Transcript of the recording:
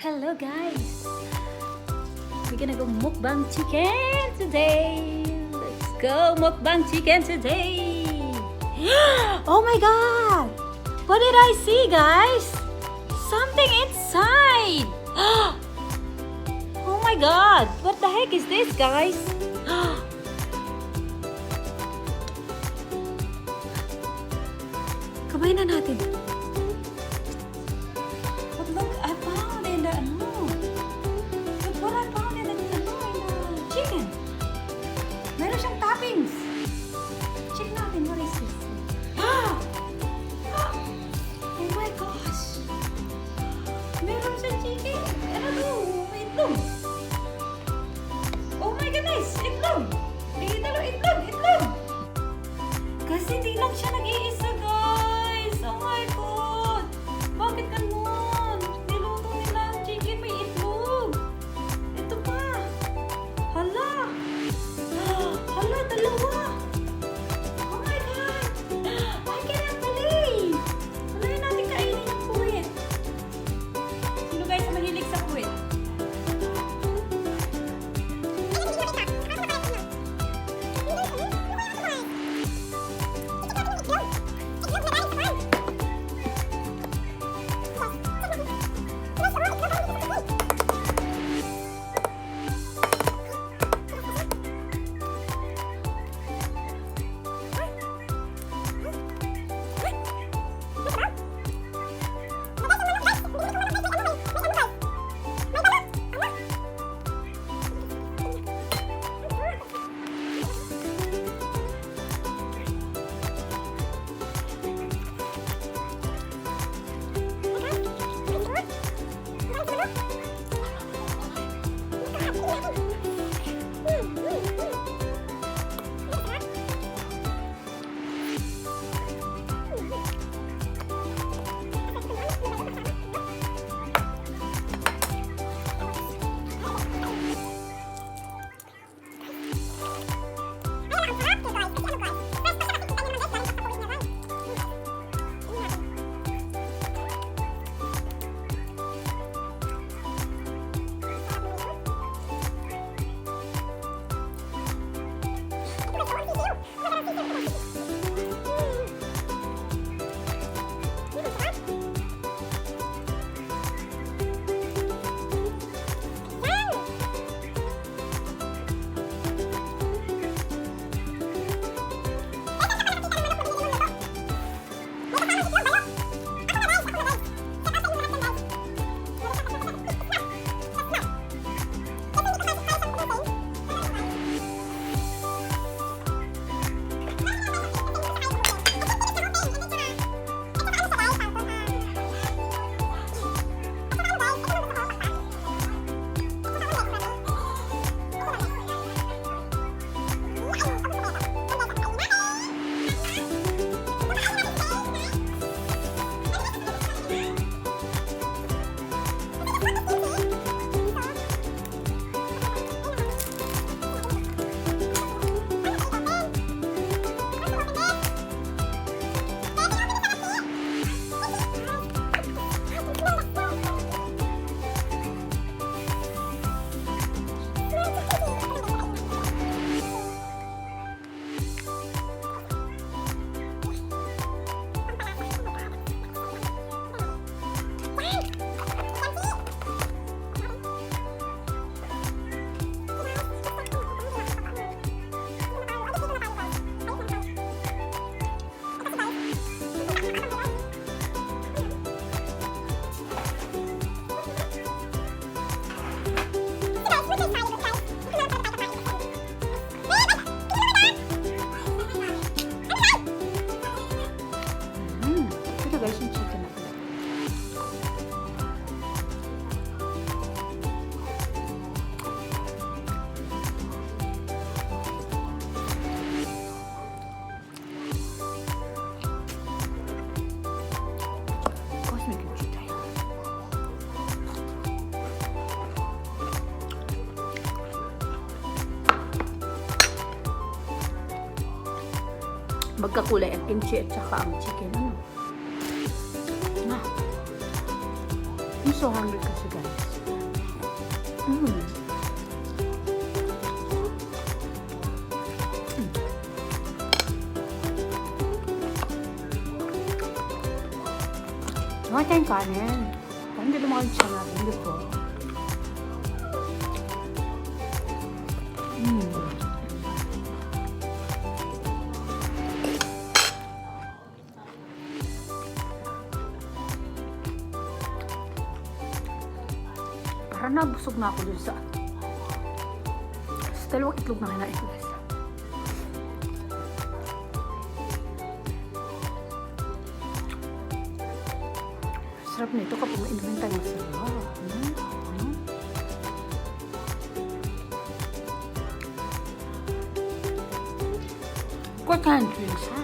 Hello guys! We're gonna go mukbang chicken today! Let's go mukbang chicken today! Oh my god! What did I see, guys? Something inside! Oh my god! What the heck is this, guys? Kabayan na natin. But look, I found in the Look what I found in the chicken. Meron siyang toppings. Check natin, what is this? Oh my gosh. Meron siyang chicken. Ano to? May itlog. Oh my goodness, itlog. Itlog. Kasi hindi lang siya nag-iisa, guys. Oh my god. Bakit ganun? Niluto nila ang chicken, may itlog. Ito pa. Hala, dalawa. Oh my god. I cannot believe. Wala natin kainin yung puwit. Sino guys ang mahilig sa puwit? Ito guys, yung chicken na pala. Cosmic kimchi tayo. Magkakulay ang kimchi at saka ang chicken. I'm so hungry kasi guys. Bakit tayong kanin? Parang hindi lumakad siya natin dito. Parang nabusog na ako dun sa dalawang itlog na kinain ko guys. Sarap nito kapag mainumin tayo masarap. What kind of drinks, ha?